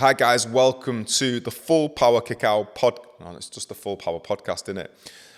Hi guys, welcome to the Full Power CACAO pod. No, it's just the Full Power podcast, isn't it?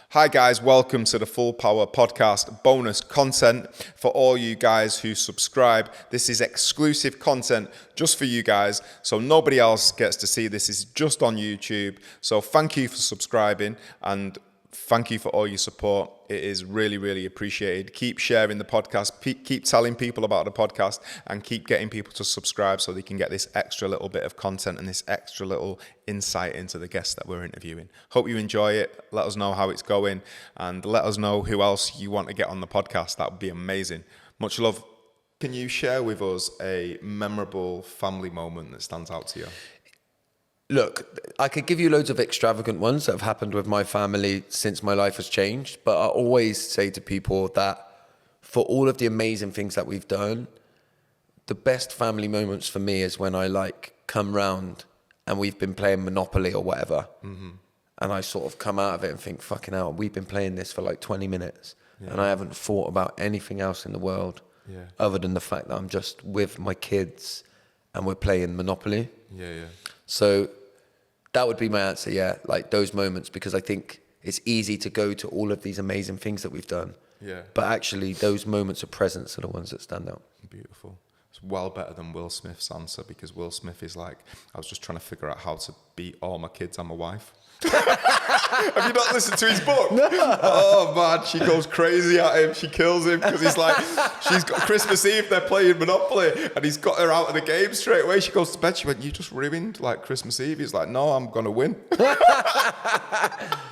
Hi guys, welcome to the Full Power podcast bonus content for all you guys who subscribe. This is exclusive content just for you guys, so nobody else gets to see this. Is just on YouTube. So thank you for subscribing and thank you for all your support. It is really, really appreciated. Keep sharing the podcast, keep telling people about the podcast, and keep getting people to subscribe so they can get this extra little bit of content and this extra little insight into the guests that we're interviewing. Hope you enjoy it. Let us know how it's going and let us know who else you want to get on the podcast. That would be amazing. Much love. Can you share with us a memorable family moment that stands out to you? Look, I could give you loads of extravagant ones that have happened with my family since my life has changed, but I always say to people that for all of the amazing things that we've done, the best family moments for me is when I come round and we've been playing Monopoly or whatever, and I sort of come out of it and think, fucking hell, we've been playing this for 20 minutes, and I haven't thought about anything else in the world other than the fact that I'm just with my kids and we're playing Monopoly. So that would be my answer, those moments, because I think it's easy to go to all of these amazing things that we've done. But actually, those moments of presence are the ones that stand out. Beautiful. It's well better than Will Smith's answer, because Will Smith is I was just trying to figure out how to beat all my kids and my wife. Have you not listened to his book? No. Oh man, she goes crazy at him. She kills him because he's she's got Christmas Eve, they're playing Monopoly and he's got her out of the game straight away. She goes to bed, she went, you just ruined Christmas Eve. He's like, no, I'm gonna win.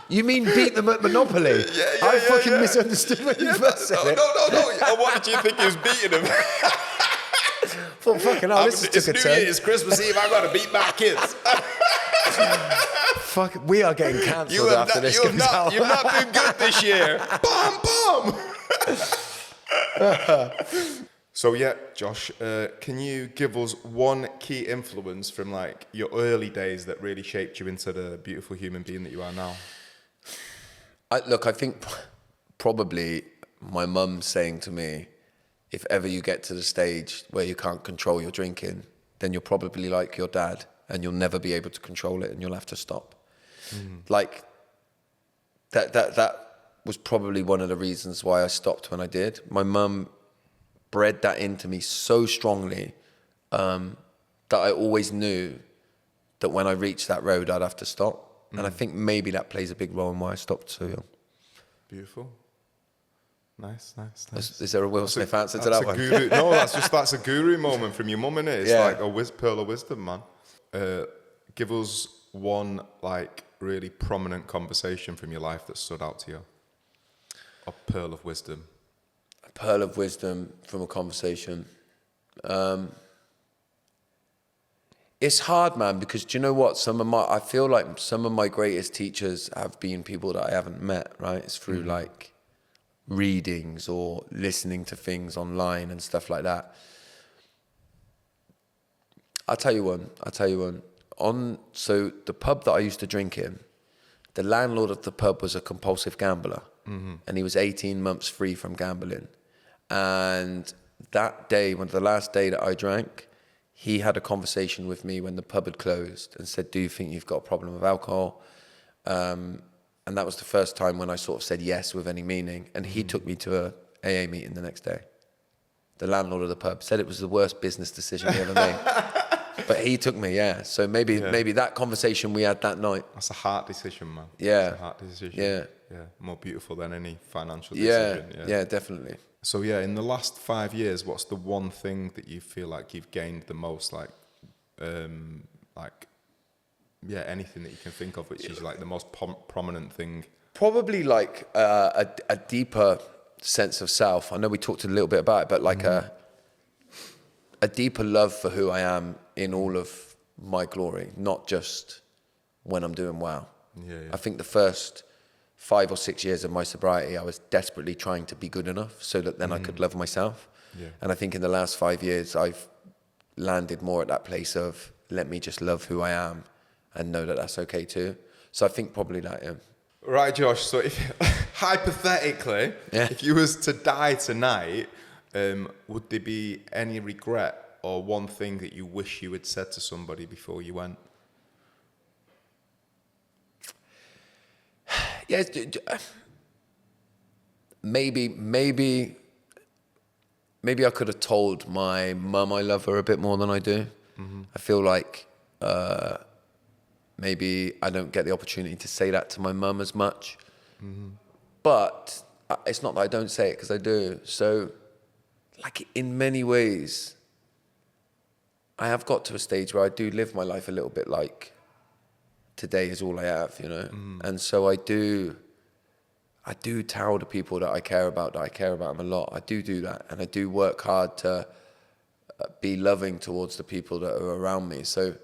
You mean beat them at Monopoly? I fucking misunderstood when you first said it. No. What did you think he was beating him? Well, fucking hell, this it's took a New turn. Year's, Christmas Eve, I gotta beat my kids. Fuck, we are getting cancelled after this goes out. You've not been good this year. So Josh, can you give us one key influence from your early days that really shaped you into the beautiful human being that you are now? I think probably my mum saying to me, if ever you get to the stage where you can't control your drinking, then you're probably like your dad and you'll never be able to control it and you'll have to stop. That was probably one of the reasons why I stopped when I did. My mum bred that into me so strongly that I always knew that when I reached that road, I'd have to stop. And I think maybe that plays a big role in why I stopped so young. Beautiful. Nice. Is there a Will Smith answer to that one? Guru. No, that's a guru moment from your mum, innit? It's like a pearl of wisdom, man. Give us one really prominent conversation from your life that stood out to you. A pearl of wisdom. A pearl of wisdom from a conversation. It's hard, man, because do you know what? I feel like some of my greatest teachers have been people that I haven't met, right? It's through readings or listening to things online and stuff like that. I'll tell you one. So the pub that I used to drink in, the landlord of the pub was a compulsive gambler, and he was 18 months free from gambling. And that day, the last day that I drank, he had a conversation with me when the pub had closed and said, do you think you've got a problem with alcohol? And that was the first time when I sort of said yes with any meaning. And he took me to a AA meeting the next day. The landlord of the pub said it was the worst business decision he ever made. But he took me, So maybe that conversation we had that night. That's a hard decision, man. Yeah. It's a hard decision. Yeah. More beautiful than any financial decision. Yeah, definitely. So in the last 5 years, what's the one thing that you feel like you've gained the most? Anything that you can think of, which is the most prominent thing. Probably a deeper sense of self. I know we talked a little bit about it, but a deeper love for who I am in all of my glory, not just when I'm doing well. I think the first 5 or 6 years of my sobriety, I was desperately trying to be good enough so that then I could love myself. And I think in the last 5 years, I've landed more at that place of let me just love who I am and know that that's okay too. So I think probably that, Right, Josh. So if hypothetically, if you was to die tonight, would there be any regret or one thing that you wish you had said to somebody before you went? Yeah, maybe I could have told my mum I love her a bit more than I do. I feel like maybe I don't get the opportunity to say that to my mum as much. But it's not that I don't say it, because I do. So, like, in many ways, I have got to a stage where I do live my life a little bit like today is all I have, you know? And so I do tell the people that I care about them a lot. I do that. And I do work hard to be loving towards the people that are around me. So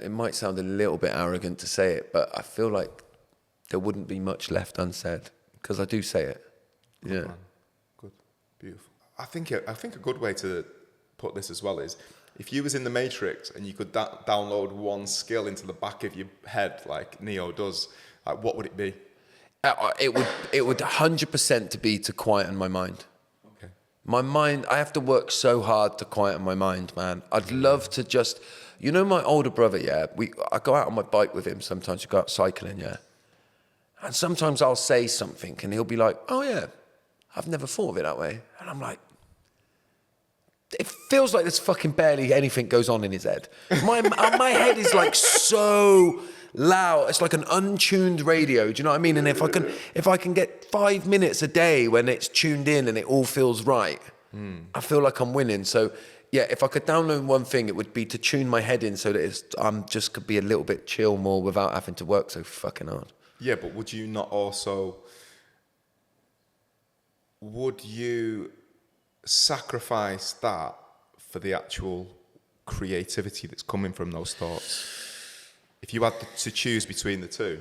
it might sound a little bit arrogant to say it, but I feel like there wouldn't be much left unsaid, because I do say it. Yeah. Man. Good. Beautiful. I think a good way to put this as well is, if you was in the Matrix and you could download one skill into the back of your head like Neo does, like, what would it be? It would 100% to be to quieten my mind. Okay. My mind, I have to work so hard to quieten my mind, man. I'd love to just, you know, my older brother, yeah, I go out on my bike with him sometimes, we go out cycling, yeah. And sometimes I'll say something and he'll be like, oh yeah, I've never thought of it that way. And I'm like, it feels like there's fucking barely anything goes on in his head. My head is like so loud. It's like an untuned radio. Do you know what I mean? And if I can get 5 minutes a day when it's tuned in and it all feels right, I feel like I'm winning. So yeah, if I could download one thing, it would be to tune my head in so that I'm just could be a little bit chill more without having to work so fucking hard. Yeah, but would you not also? Would you sacrifice that for the actual creativity that's coming from those thoughts? If you had to choose between the two,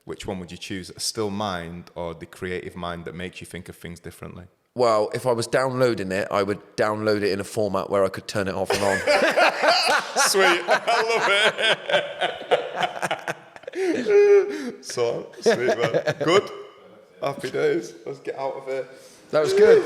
which one would you choose? A still mind or the creative mind that makes you think of things differently? Well, if I was downloading it, I would download it in a format where I could turn it off and on. Sweet. I love it. So, sweet, man. Good. Happy days. Let's get out of here. That was good.